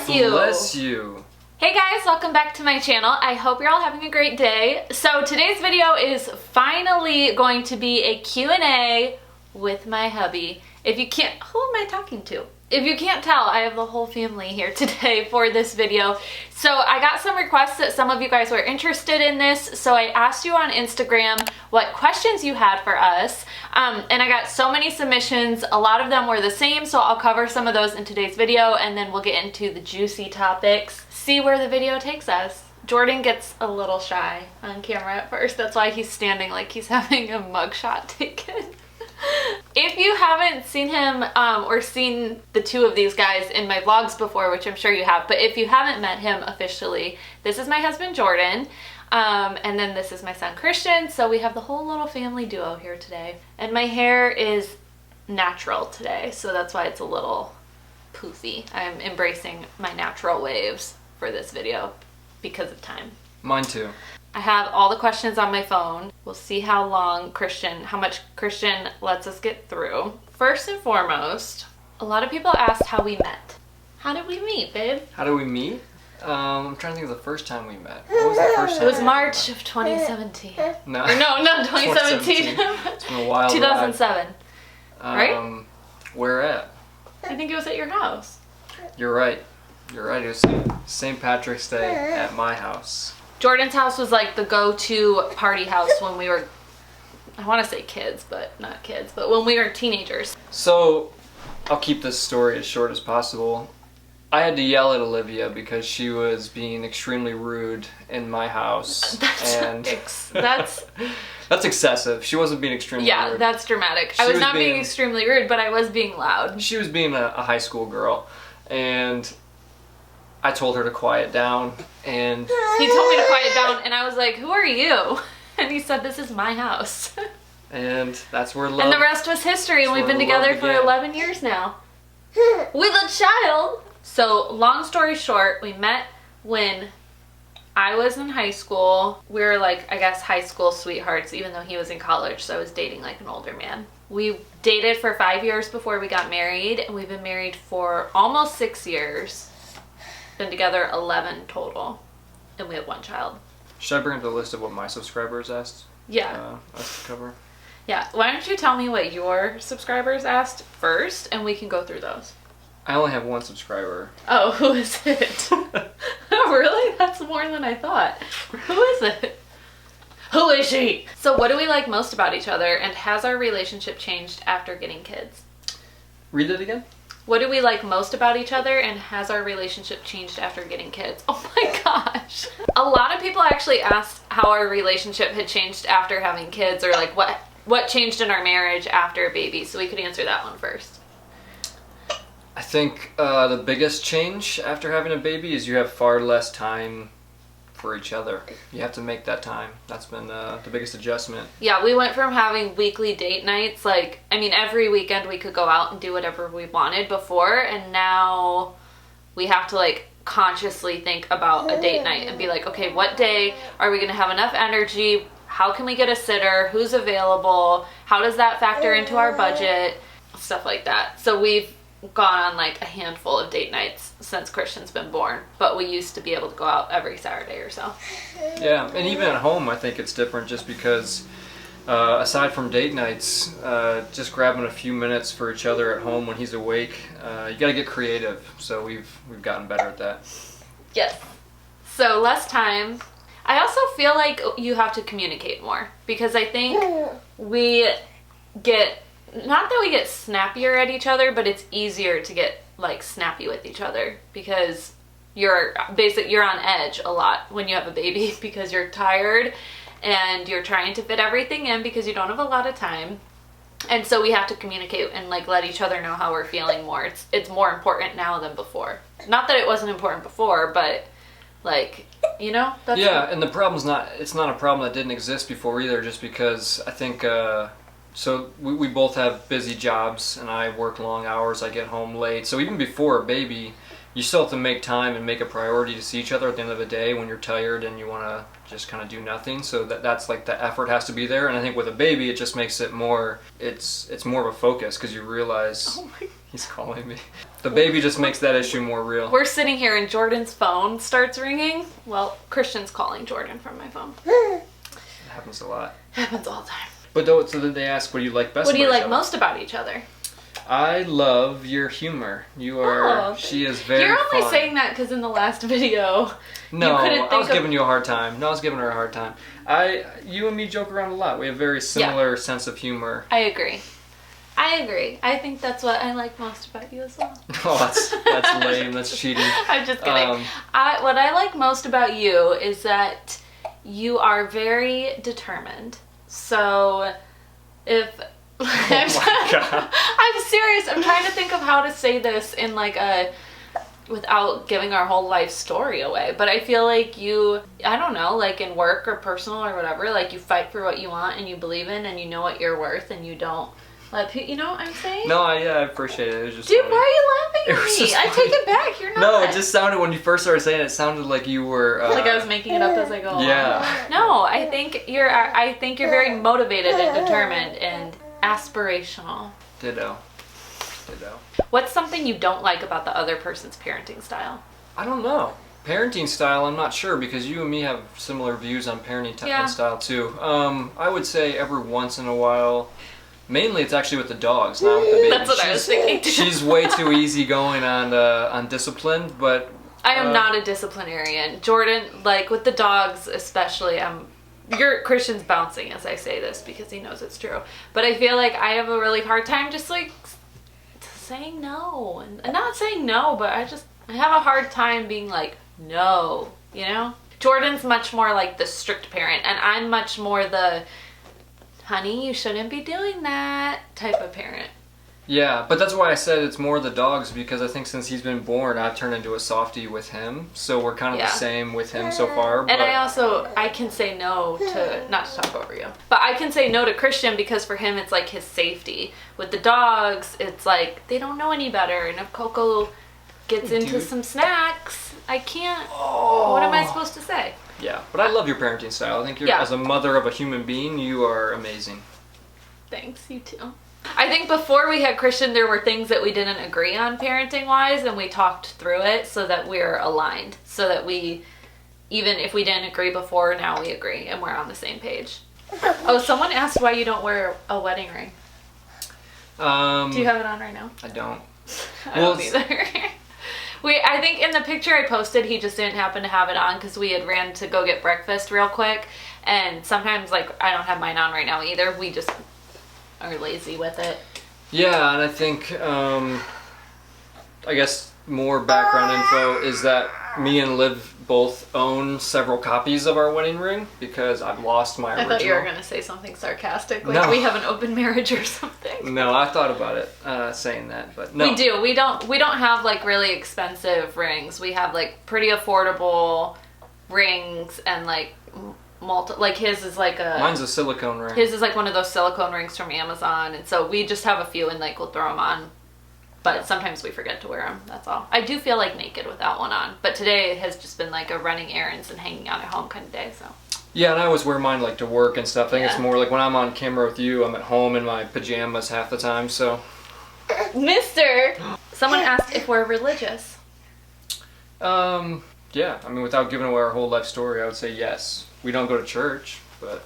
bless you. Bless you. Hey guys, welcome back to my channel. I hope you're all having a great day. So today's video is finally going to be a Q&A with my hubby. If you can't, who am I talking to? If you can't tell, I have the whole family here today for this video. So I got some requests that some of you guys were interested in this. So I asked you on Instagram what questions you had for us. And I got so many submissions. A lot of them were the same. So I'll cover some of those in today's video and then we'll get into the juicy topics. See where the video takes us. Jordan gets a little shy on camera at first. That's why he's standing like he's having a mugshot taken. If you haven't seen him or seen the two of these guys in my vlogs before, which I'm sure you have, but if you haven't met him officially, this is my husband Jordan, and then this is my son Christian, so we have the whole little family duo here today. And my hair is natural today, so that's why it's a little poofy. I'm embracing my natural waves for this video because of time. Mine too. I have all the questions on my phone. We'll see how much Christian lets us get through. First and foremost, a lot of people asked how we met. How did we meet, babe? How did we meet? I'm trying to think of the first time we met. What was the first time? It was March of 2017. No. Or no, 2017. It's been a while. 2007. Right? Where at? I think it was at your house. You're right. You're right. It was St. Patrick's Day at my house. Jordan's house was like the go-to party house when we were, I want to say kids, but not kids, but when we were teenagers. So, I'll keep this story as short as possible. I had to yell at Olivia because she was being extremely rude in my house. That's excessive. She wasn't being extremely rude. Yeah, that's dramatic. I was not being extremely rude, but I was being loud. She was being a high school girl, and I told her to quiet down, and he told me to quiet down, and I was like, who are you? And he said, this is my house. And that's where love... And the rest was history, and we've been together for 11 years now. With a child! So, long story short, we met when I was in high school. We were like, I guess, high school sweethearts, even though he was in college, so I was dating like an older man. We dated for 5 years before we got married, and we've been married for almost 6 years. Been together 11 total, and we have one child. Should I bring up the list of what my subscribers asked? Yeah. Us to cover? Yeah. Why don't you tell me what your subscribers asked first, and we can go through those. I only have one subscriber. Oh, who is it? Really? That's more than I thought. Who is it? Who is she? So what do we like most about each other, and has our relationship changed after getting kids? Read it again? What do we like most about each other, and has our relationship changed after getting kids? Oh my gosh. A lot of people actually asked how our relationship had changed after having kids, or like what changed in our marriage after a baby, so we could answer that one first. I think the biggest change after having a baby is you have far less time for each other. You have to make that time. That's been the biggest adjustment. Yeah, we went from having weekly date nights, like, I mean, every weekend we could go out and do whatever we wanted before, and now we have to like consciously think about a date night and be like, okay, what day are we gonna have enough energy? How can we get a sitter? Who's available? How does that factor into our budget? Stuff like that. So we've gone on like a handful of date nights since Christian's been born, but we used to be able to go out every Saturday or so. Yeah, and even at home I think it's different just because aside from date nights, just grabbing a few minutes for each other at home when he's awake, you gotta get creative, so we've gotten better at that. Yes. So less time. I also feel like you have to communicate more, because I think we get, not that we get snappier at each other, but it's easier to get like snappy with each other because you're on edge a lot when you have a baby because you're tired and you're trying to fit everything in because you don't have a lot of time. And so we have to communicate and like let each other know how we're feeling more. It's more important now than before. Not that it wasn't important before, but like, you know? And the problem's it's not a problem that didn't exist before either, just because I think so we both have busy jobs, and I work long hours, I get home late. So even before a baby, you still have to make time and make a priority to see each other at the end of the day when you're tired and you want to just kind of do nothing. So that's like the effort has to be there. And I think with a baby, it just makes it more, it's more of a focus because you realize He's calling me. The baby just makes that issue more real. We're sitting here and Jordan's phone starts ringing. Well, Christian's calling Jordan from my phone. It Happens a lot. happens all the time. But though, so then they ask, what do you like best? What do you about each like other? most about each other? I love your humor. You are. Oh, she is very. You're only fun. saying that because in the last video, No, you couldn't I think was of... giving you a hard time. No, I was giving her a hard time. You and me joke around a lot. We have very similar sense of humor. I agree. I think that's what I like most about you as well. Oh, that's lame. That's cheating. I'm just kidding. What I like most about you is that you are very determined. So if... Oh my God. I'm serious. I'm trying to think of how to say this in like a... without giving our whole life story away. But I feel like you, I don't know, like in work or personal or whatever, like you fight for what you want and you believe in and you know what you're worth and you don't let people, you know what I'm saying? No, I appreciate it. It was just Dude, funny. why are you laughing It at was me? just I funny. take it back. You're not. No, it just sounded, when you first started saying it, it sounded like you were... like I was making it up as I go along. Yeah. No, I think you're very motivated and determined and aspirational. Ditto. What's something you don't like about the other person's parenting style? I don't know. Parenting style, I'm not sure, because you and me have similar views on parenting Yeah. style too. I would say every once in a while, mainly it's actually with the dogs, not with the baby. That's what I was thinking too. She's way too easygoing on discipline, but I am not a disciplinarian. Jordan, like with the dogs especially, Christian's bouncing as I say this because he knows it's true. But I feel like I have a really hard time just like saying no. And not saying no, but I have a hard time being like, no, you know? Jordan's much more like the strict parent, and I'm much more the, honey, you shouldn't be doing that type of parent. yeah, but that's why I said it's more the dogs, because I think since he's been born, I've turned into a softie with him. So we're kind of the same with him so far. And I can say no to, not to talk over you, but I can say no to Christian because for him it's like his safety. With the dogs, it's like they don't know any better, and if Coco gets into some snacks, I can't, what am I supposed to say? Yeah, but I love your parenting style. I think as a mother of a human being, you are amazing. Thanks, you too. I think before we had Christian, there were things that we didn't agree on parenting-wise, and we talked through it so that we're aligned. So that we, even if we didn't agree before, now we agree, and we're on the same page. Oh, someone asked why you don't wear a wedding ring. Do you have it on right now? I don't. I don't either. I think in the picture I posted, he just didn't happen to have it on because we had ran to go get breakfast real quick. And sometimes, like, I don't have mine on right now either. We just are lazy with it. Yeah, and I think, I guess more background info is that me and Liv both own several copies of our wedding ring because I've lost my original. I thought you were going to say something sarcastic, like No. we have an open marriage or something. No, I thought about it, saying that, but no. We do. We don't have like really expensive rings. We have like pretty affordable rings and like like his is like Mine's a silicone ring. His is like one of those silicone rings from Amazon, and so we just have a few and like we'll throw them on. But sometimes we forget to wear them, that's all. I do feel like naked without one on, but today has just been like a running errands and hanging out at home kind of day, so. Yeah, and I always wear mine like to work and stuff. I think it's more like when I'm on camera with you, I'm at home in my pajamas half the time, so. Mister! Someone asked if we're religious. Yeah, I mean, without giving away our whole life story, I would say yes. We don't go to church, but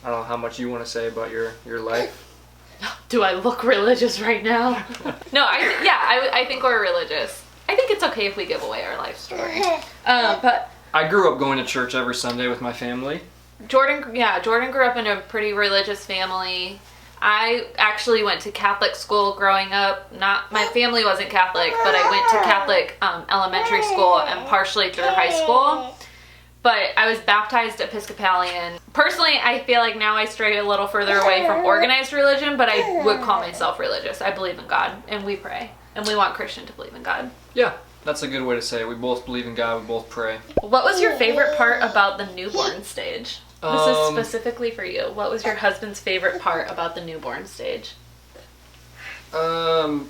I don't know how much you want to say about your life. Do I look religious right now? No, I think we're religious. I think it's okay if we give away our life story. But I grew up going to church every Sunday with my family. Jordan grew up in a pretty religious family. I actually went to Catholic school growing up. My family wasn't Catholic, but I went to Catholic elementary school and partially through high school. But I was baptized Episcopalian. Personally, I feel like now I stray a little further away from organized religion, but I would call myself religious. I believe in God, and we pray. And we want Christian to believe in God. Yeah, that's a good way to say it. We both believe in God, we both pray. What was your favorite part about the newborn stage? This is specifically for you. What was your husband's favorite part about the newborn stage? Well...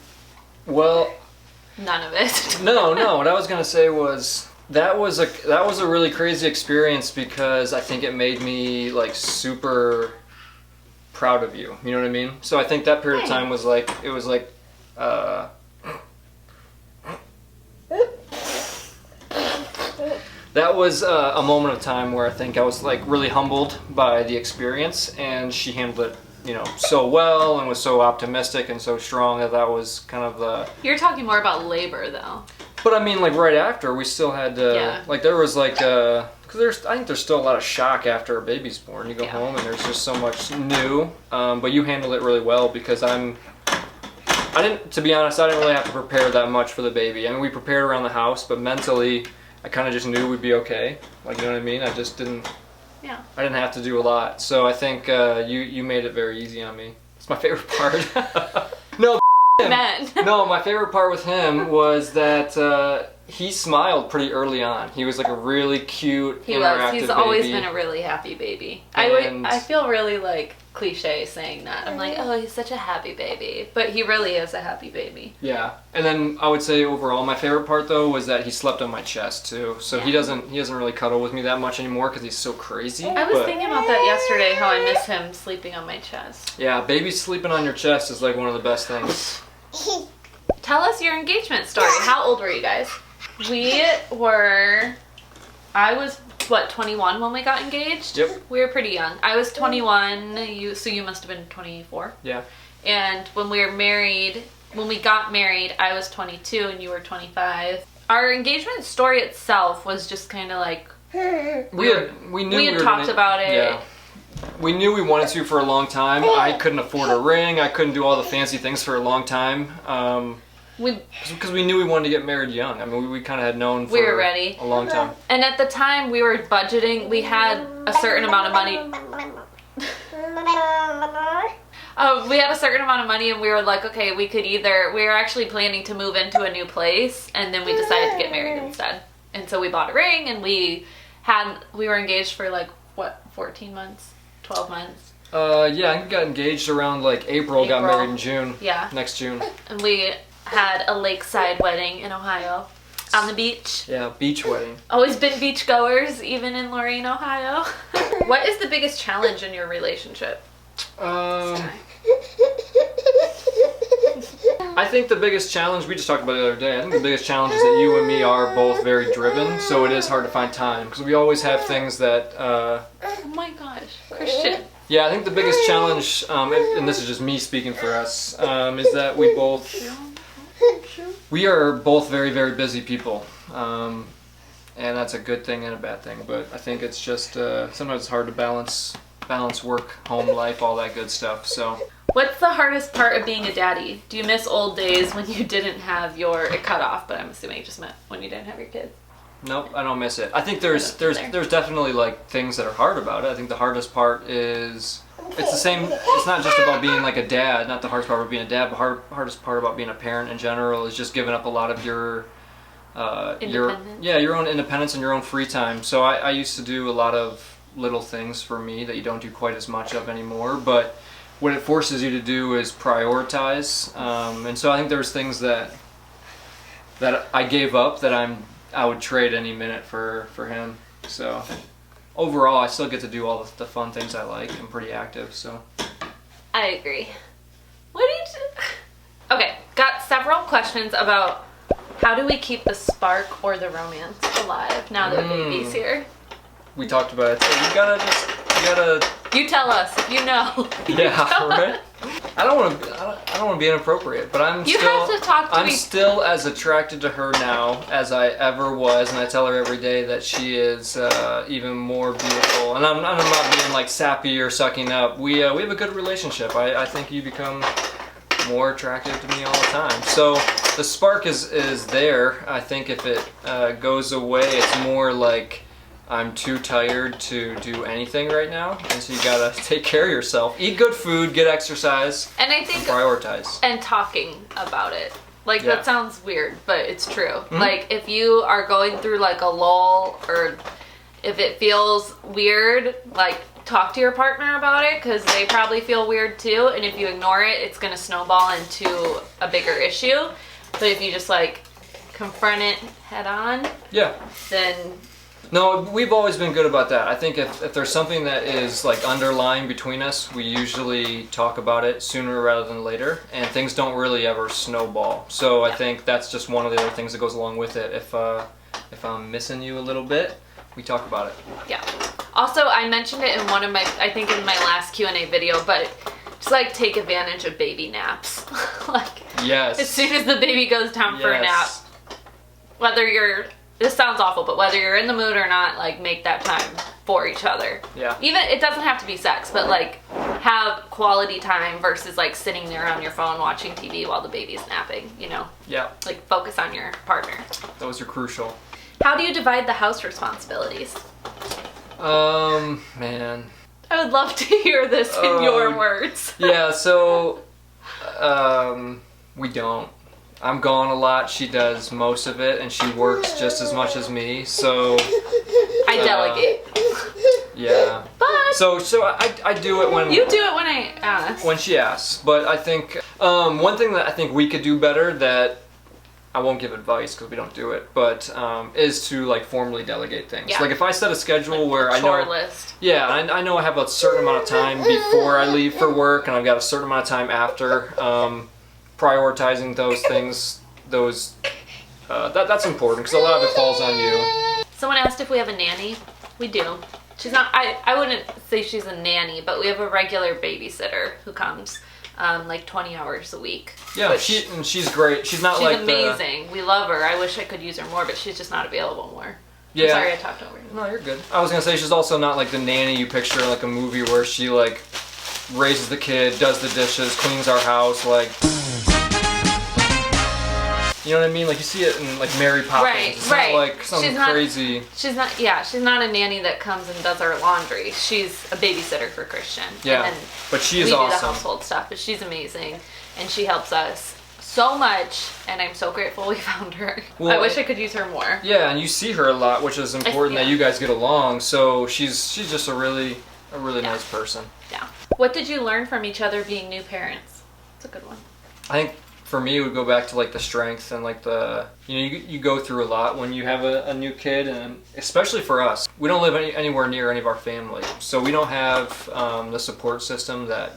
None of it. No, what I was going to say was... That was a really crazy experience because I think it made me like super proud of you. You know what I mean? So I think that period of time was like that was a moment of time where I think I was like really humbled by the experience, and she handled it, you know, so well and was so optimistic and so strong that was kind of the... You're talking more about labor though. But I mean, like right after, we still had to, like there was like, because I think there's still a lot of shock after a baby's born. You go home and there's just so much new, but you handled it really well because to be honest, I didn't really have to prepare that much for the baby. I mean, we prepared around the house, but mentally, I kind of just knew we'd be okay. Like, you know what I mean? I just didn't, I didn't have to do a lot. So I think you made it very easy on me. It's my favorite part. No, no, my favorite part with him was that he smiled pretty early on. He was like a really cute, interactive baby. He's always been a really happy baby. I feel really like cliche saying that. I'm like, oh, he's such a happy baby. But he really is a happy baby. Yeah. And then I would say overall, my favorite part though was that he slept on my chest too. So he doesn't really cuddle with me that much anymore because he's so crazy. I was thinking about that yesterday, how I miss him sleeping on my chest. Yeah, babies sleeping on your chest is like one of the best things. Tell us your engagement story. How old were you guys? I was, 21 when we got engaged? Yep. We were pretty young. I was 21, so you must have been 24. Yeah. And when we got married, I was 22 and you were 25. Our engagement story itself was just kind of like, we had talked about it. Yeah. We knew we wanted to for a long time. I couldn't afford a ring. I couldn't do all the fancy things for a long time. Because we knew we wanted to get married young. I mean, we kind of had known for we were ready. A long time. And at the time, we were budgeting. We had a certain amount of money. We had a certain amount of money, and we were like, okay, we were actually planning to move into a new place, and then we decided to get married instead. And so we bought a ring, and we were engaged for like, 14 months? 12 months? Yeah, I think we got engaged around like April, got married in June. Yeah. Next June. And we had a lakeside wedding in Ohio on the beach. Yeah, beach wedding. Always been beach goers, even in Lorain, Ohio. What is the biggest challenge in your relationship? I think the biggest challenge, we just talked about it the other day, I think the biggest challenge is that you and me are both very driven, so it is hard to find time, because we always have things that... Oh my gosh, Christian. Yeah, I think the biggest challenge, and this is just me speaking for us, is that we are both very, very busy people. And that's a good thing and a bad thing, but I think it's just, sometimes it's hard to balance work, home life, all that good stuff, so... What's the hardest part of being a daddy? Do you miss old days when you didn't have it cut off, but I'm assuming you just meant when you didn't have your kids? Nope, I don't miss it. I think there's definitely like things that are hard about it. I think the hardest part is, it's the same, it's not just about being like a dad, not the hardest part about being a dad, but hardest part about being a parent in general is just giving up a lot of your own independence and your own free time. So I used to do a lot of little things for me that you don't do quite as much of anymore, but what it forces you to do is prioritize, and so I think there's things that I gave up that I would trade any minute for him. So overall, I still get to do all the fun things I like. I'm pretty active, so. I agree. What do you do? Okay, got several questions about how do we keep the spark or the romance alive now that baby's here? We talked about it. So you gotta. You tell us if you know. Yeah, right. I don't want to be inappropriate, but I'm still as attracted to her now as I ever was, and I tell her every day that she is even more beautiful. And I'm not being like sappy or sucking up. We have a good relationship. I think you become more attractive to me all the time. So the spark is there. I think if it goes away, it's more like I'm too tired to do anything right now, and so you gotta take care of yourself. Eat good food, get exercise, and I think prioritize. And talking about it. Like, that sounds weird, but it's true. Mm-hmm. Like, if you are going through like a lull, or if it feels weird, like, talk to your partner about it, because they probably feel weird too, and if you ignore it, it's gonna snowball into a bigger issue. But if you just like confront it head on, then... No, we've always been good about that. I think if there's something that is like underlying between us, we usually talk about it sooner rather than later, and things don't really ever snowball. So I think that's just one of the other things that goes along with it. If I'm missing you a little bit, we talk about it. Yeah. Also, I mentioned it in one of my, I think in my last Q&A video, but just like take advantage of baby naps. Like, yes. As soon as the baby goes down for a nap, whether you're, this sounds awful, but whether you're in the mood or not, like make that time for each other. Yeah. Even, it doesn't have to be sex, but like have quality time versus like sitting there on your phone watching TV while the baby's napping, you know? Yeah. Like focus on your partner. Those are crucial. How do you divide the house responsibilities? Man. I would love to hear this in your words. Yeah, so, we don't. I'm gone a lot. She does most of it, and she works just as much as me, so... I delegate. Yeah. But... So I do it when... You do it when I ask. When she asks. But I think, one thing that I think we could do better that... I won't give advice because we don't do it, but is to like formally delegate things. Yeah. Like if I set a schedule like where I chore know... list. Yeah, I know I have a certain amount of time before I leave for work, and I've got a certain amount of time after. Prioritizing those things, that's important because a lot of it falls on you. Someone asked if we have a nanny. We do. She's not, I wouldn't say she's a nanny, but we have a regular babysitter who comes like 20 hours a week. Yeah, she's great. She's not like amazing. We love her. I wish I could use her more, but she's just not available more. Yeah. I'm sorry I talked over you. No, you're good. I was gonna say she's also not like the nanny you picture in like a movie where she like raises the kid, does the dishes, cleans our house, like... You know what I mean? Like you see it in like Mary Poppins. Right, it's right. Not like something crazy. She's not a nanny that comes and does our laundry. She's a babysitter for Christian. Yeah, and then but she is we awesome. do the household stuff, but she's amazing, and she helps us so much, and I'm so grateful we found her. Well, I wish I could use her more. Yeah, and you see her a lot, which is important that you guys get along. So she's just a really nice person. Yeah. What did you learn from each other being new parents? It's a good one. I think for me, it would go back to like the strength and like the, you go through a lot when you have a new kid, and especially for us, we don't live anywhere near any of our family, so we don't have the support system that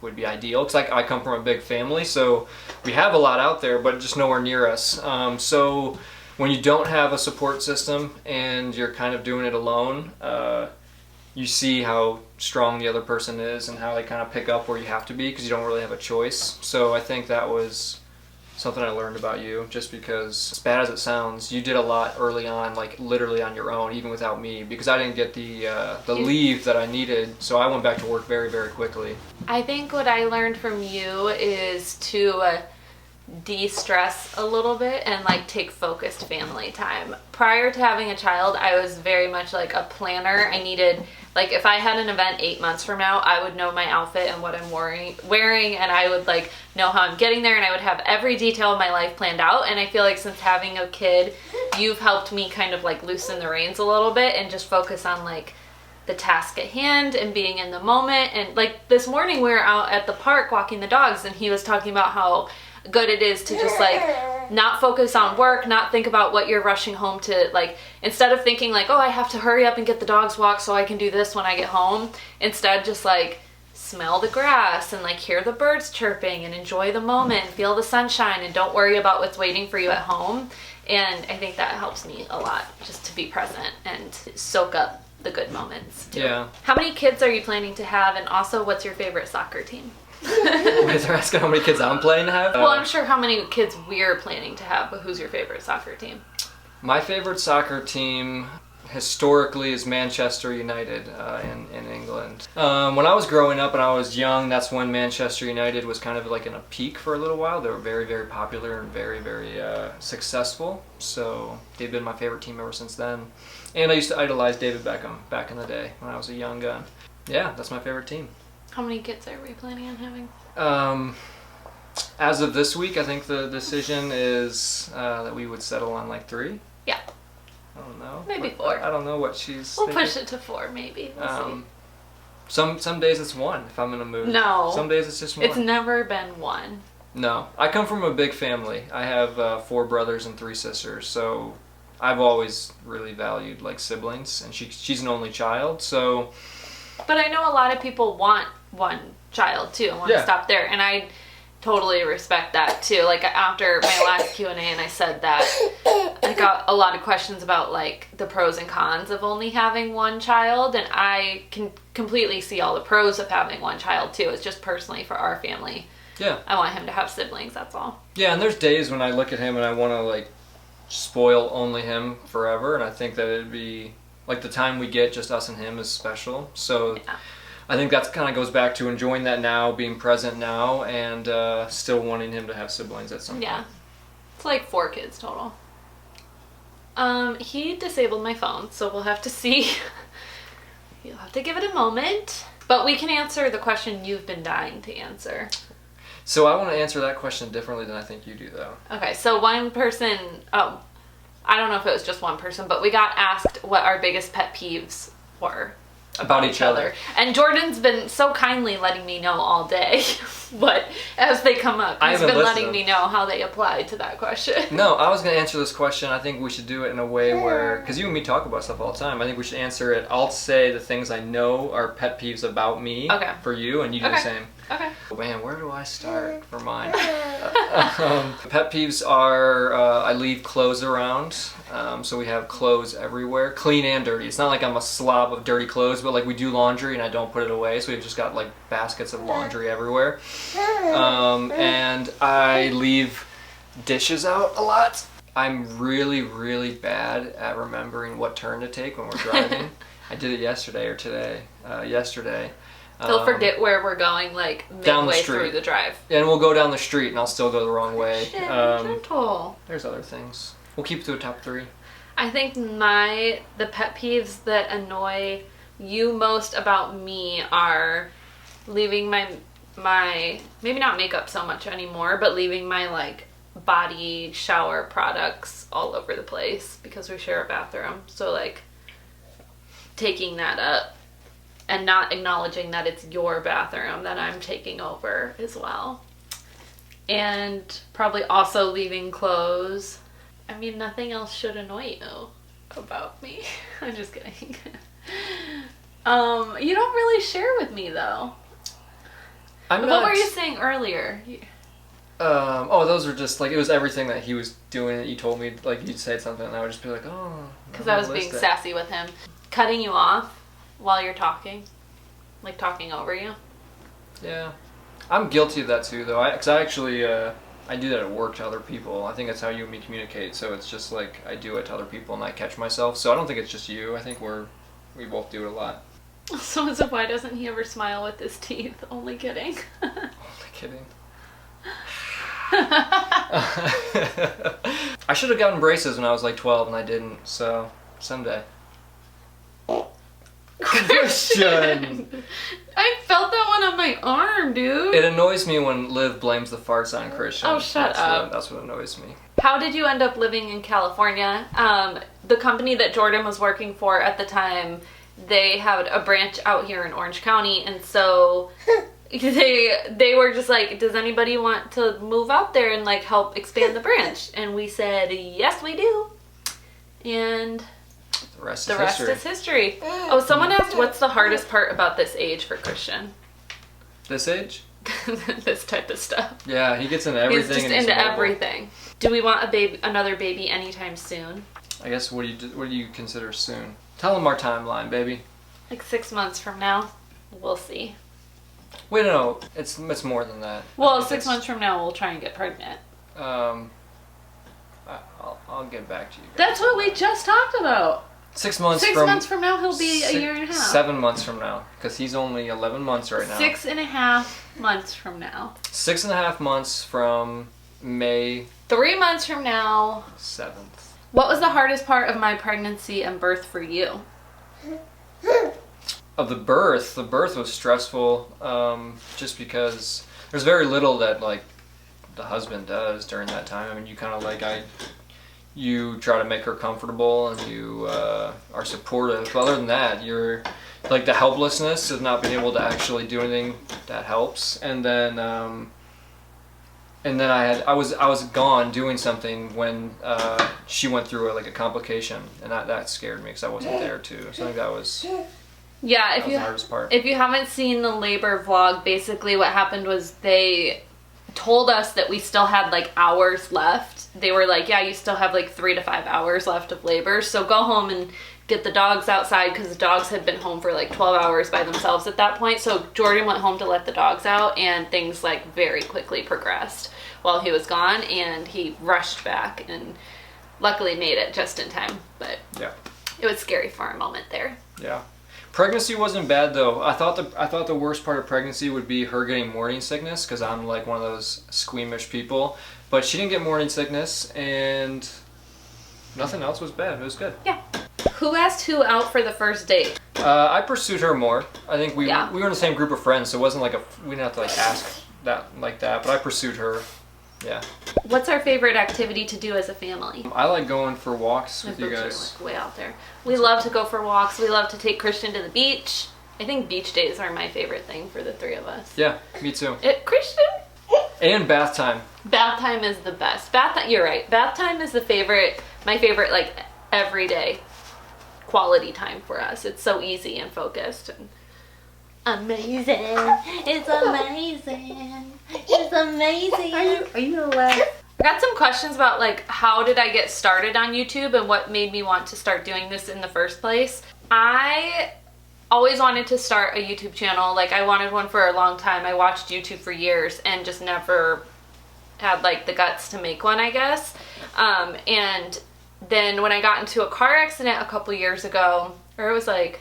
would be ideal. It's like I come from a big family, so we have a lot out there, but just nowhere near us. So when you don't have a support system and you're kind of doing it alone, you see how strong the other person is and how they kind of pick up where you have to be because you don't really have a choice. So I think that was something I learned about you, just because, as bad as it sounds, you did a lot early on, like literally on your own, even without me, because I didn't get the leave that I needed. So I went back to work very, very quickly. I think what I learned from you is to de-stress a little bit and like take focused family time. Prior to having a child, I was very much like a planner. I needed, like, if I had an event 8 months from now, I would know my outfit and what I'm wearing, and I would like know how I'm getting there, and I would have every detail of my life planned out. And I feel like since having a kid, you've helped me kind of like loosen the reins a little bit and just focus on like the task at hand and being in the moment. And like this morning we were out at the park walking the dogs, and he was talking about how good it is to just like not focus on work, not think about what you're rushing home to, like instead of thinking like, oh, I have to hurry up and get the dogs walked so I can do this when I get home, instead just like smell the grass and like hear the birds chirping and enjoy the moment and feel the sunshine and don't worry about what's waiting for you at home. And I think that helps me a lot, just to be present and soak up the good moments too. Yeah. How many kids are you planning to have, and also what's your favorite soccer team? Wait, they're asking how many kids I'm planning to have? Well, I'm sure how many kids we're planning to have, but who's your favorite soccer team? My favorite soccer team historically is Manchester United in England. When I was growing up and I was young, that's when Manchester United was kind of like in a peak for a little while. They were very, very popular and very, very successful. So they've been my favorite team ever since then. And I used to idolize David Beckham back in the day when I was a young gun. Yeah, that's my favorite team. How many kids are we planning on having? As of this week, I think the decision is that we would settle on like 3. Yeah. I don't know. Maybe 4. I don't know what she's We'll thinking. push it to 4, maybe. We'll see. Some days it's 1 if I'm in a mood. No. Some days it's just 1. It's never been 1. No. I come from a big family. I have 4 brothers and 3 sisters, so I've always really valued like siblings, and she's an only child, so... But I know a lot of people want 1 child too and want to stop there, and I totally respect that too. Like after my last Q&A and I said that I got a lot of questions about like the pros and cons of only having one child, and I can completely see all the pros of having one child too. It's just personally for our family. Yeah. I want him to have siblings, that's all. Yeah, and there's days when I look at him and I want to like spoil only him forever, and I think that it'd be like the time we get just us and him is special. So yeah. I think that kind of goes back to enjoying that now, being present now, and still wanting him to have siblings at some point. Yeah. It's like 4 kids total. He disabled my phone, so we'll have to see. You'll have to give it a moment. But we can answer the question you've been dying to answer. So I want to answer that question differently than I think you do, though. Okay, so one person, I don't know if it was just one person, but we got asked what our biggest pet peeves were about each other. And Jordan's been so kindly letting me know all day what, as they come up, he's been letting me know how they apply to that question. No, I was going to answer this question. I think we should do it in a way where, because you and me talk about stuff all the time, I think we should answer it. I'll say the things I know are pet peeves about me for you, and you do the same. Okay. Oh, man, where do I start for mine? Pet peeves are I leave clothes around. So we have clothes everywhere, clean and dirty. It's not like I'm a slob of dirty clothes, but like we do laundry and I don't put it away. So we've just got like baskets of laundry everywhere. And I leave dishes out a lot. I'm really, really bad at remembering what turn to take when we're driving. I did it yesterday or today. Yesterday. He'll forget where we're going, like, midway through the drive. Yeah, and we'll go down the street, and I'll still go the wrong way. Shit, gentle. There's other things. We'll keep it to a top 3. I think the pet peeves that annoy you most about me are leaving my maybe not makeup so much anymore, but leaving my, like, body shower products all over the place because we share a bathroom. So, like, taking that up. And not acknowledging that it's your bathroom that I'm taking over as well. And probably also leaving clothes. I mean, nothing else should annoy you about me. I'm just kidding. You don't really share with me, though. What were you saying earlier? Those were just, like, it was everything that he was doing that you told me, like, you'd say something, and I would just be like, oh. Because I was being sassy with him. Cutting you off while you're talking, like talking over you. Yeah, I'm guilty of that too, though. Because I actually I do that at work to other people. I think that's how you and me communicate. So it's just like I do it to other people, and I catch myself. So I don't think it's just you. I think we both do it a lot. So why doesn't he ever smile with his teeth? Only kidding. Only kidding. I should have gotten braces when I was like 12, and I didn't. So someday. Christian! I felt that one on my arm, dude. It annoys me when Liv blames the farts on Christian. Oh, shut up. That's what annoys me. How did you end up living in California? The company that Jordan was working for at the time, they had a branch out here in Orange County, and so they were just like, does anybody want to move out there and like help expand the branch? And we said, yes, we do. And the rest is history. Oh, someone asked what's the hardest part about this age for Christian? This age? This type of stuff. Yeah, he gets into everything. He's just into everything. Do we want another baby anytime soon? I guess what do you consider soon? Tell them our timeline, baby. Like 6 months from now. We'll see. Wait, no, it's more than that. Well, 6 months from now we'll try and get pregnant. I'll get back to you guys. That's what we just talked about. 6 months. 6 months from now he'll be a year and a half. 7 months from now, because he's only 11 months right now. 6.5 months from now. 6.5 months from May. 3 months from now. 7th. What was the hardest part of my pregnancy and birth for you? Of the birth was stressful, just because there's very little that like the husband does during that time. I mean, you kind of like you try to make her comfortable and you are supportive. But other than that, you're like the helplessness of not being able to actually do anything that helps. And then I was gone doing something when she went through a complication, and that scared me because I wasn't there too. So I think that was. Yeah, if you haven't seen the labor vlog, basically what happened was they told us that we still had like hours left. They were like, yeah, you still have like 3 to 5 hours left of labor, so go home and get the dogs outside, because the dogs had been home for like 12 hours by themselves at that point. So Jordan went home to let the dogs out, and things like very quickly progressed while he was gone, and he rushed back and luckily made it just in time. But yeah, it was scary for a moment there. Yeah. Pregnancy wasn't bad though. I thought the worst part of pregnancy would be her getting morning sickness, because I'm like one of those squeamish people. But she didn't get morning sickness, and nothing else was bad. It was good. Yeah. Who asked who out for the first date? I pursued her more. I think we were in the same group of friends, so it wasn't like we didn't have to like ask that like that. But I pursued her. Yeah. What's our favorite activity to do as a family? I like going for walks with you guys. Like way out there. We love to go for walks. We love to take Christian to the beach. I think beach days are my favorite thing for the 3 of us. Yeah, me too. Christian? And bath time. Bath time is the best. You're right. Bath time is my favorite like everyday quality time for us. It's so easy and focused and amazing. It's amazing. It's amazing. Are you gonna laugh? I got some questions about like how did I get started on YouTube and what made me want to start doing this in the first place. I always wanted to start a YouTube channel. Like I wanted one for a long time. I watched YouTube for years and just never had like the guts to make one, I guess. And then when I got into a car accident a couple years ago, or it was like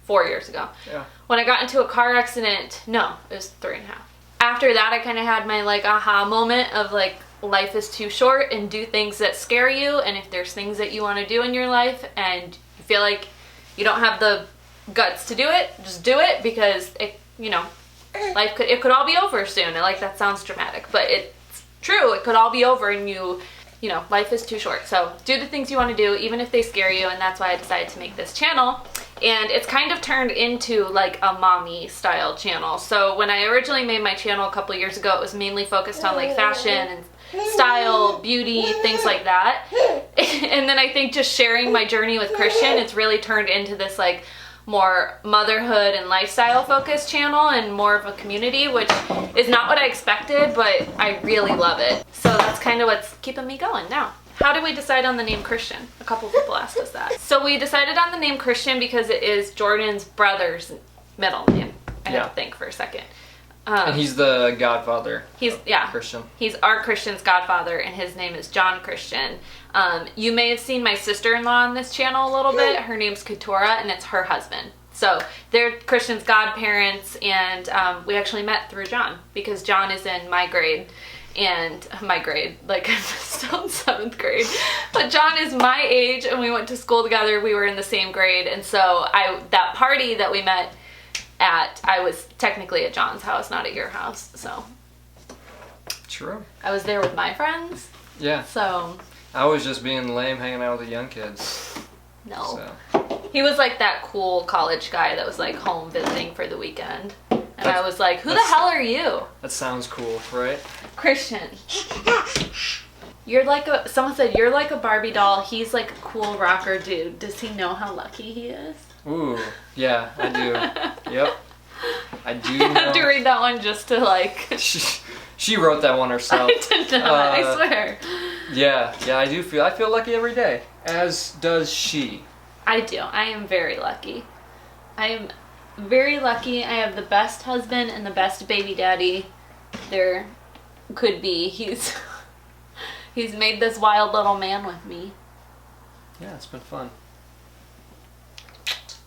4 years ago. Yeah. When I got into a car accident, no, it was 3.5. After that, I kind of had my like aha moment of like life is too short and do things that scare you. And if there's things that you want to do in your life and you feel like you don't have the guts to do it, just do it, because it, life could all be over soon. And like that sounds dramatic, but it's true. It could all be over, and life is too short. So do the things you want to do, even if they scare you. And that's why I decided to make this channel. And it's kind of turned into like a mommy style channel. So when I originally made my channel a couple years ago, it was mainly focused on like fashion and style, beauty, things like that. And then I think just sharing my journey with Christian, it's really turned into this like more motherhood and lifestyle focused channel and more of a community, which is not what I expected, but I really love it. So that's kind of what's keeping me going now. How did we decide on the name Christian? A couple people asked us that. So we decided on the name Christian because it is Jordan's brother's middle name. I had to think for a second. And he's the godfather. Christian. He's our Christian's godfather, and his name is John Christian. You may have seen my sister-in-law on this channel a little bit. Her name's Keturah, and it's her husband. So they're Christian's godparents, and we actually met through John, because John is in my grade. And my grade, like I'm still in 7th grade, but John is my age and we went to school together. We were in the same grade, and so that party that we met at, I was technically at John's house, not at your house. So true. I was there with my friends. Yeah. So I was just being lame, hanging out with the young kids. No. So. He was like that cool college guy that was like home visiting for the weekend. And I was like, who the hell are you? That sounds cool, right? Christian. Someone said, you're like a Barbie doll. He's like a cool rocker dude. Does he know how lucky he is? Ooh, yeah, I do. Yep. I do I have to read that one just to like... She wrote that one herself. I did not, I swear. Yeah, I feel lucky every day. As does she. I do. I am very lucky. I am very lucky. I have the best husband and the best baby daddy there could be. He's made this wild little man with me. Yeah, it's been fun.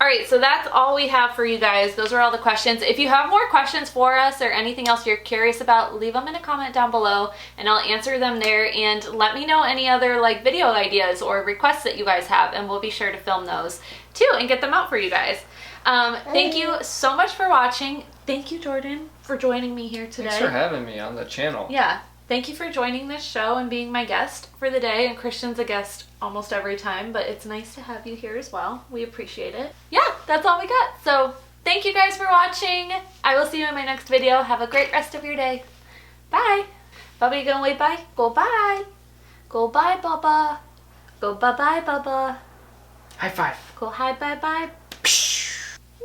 Alright, so that's all we have for you guys. Those are all the questions. If you have more questions for us or anything else you're curious about, leave them in a comment down below and I'll answer them there. And let me know any other like video ideas or requests that you guys have, and we'll be sure to film those too and get them out for you guys. Thank you so much for watching. Thank you, Jordan, for joining me here today. Thanks for having me on the channel. Yeah. Thank you for joining this show and being my guest for the day. And Christian's a guest almost every time, but it's nice to have you here as well. We appreciate it. Yeah, that's all we got. So thank you guys for watching. I will see you in my next video. Have a great rest of your day. Bye. Bubba, you gonna wave bye? Go bye. Go bye, Bubba. Go bye-bye, Bubba. High five. Go hi, bye-bye.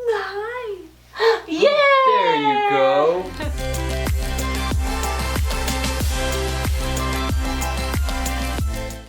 Hi. Yeah. There you go.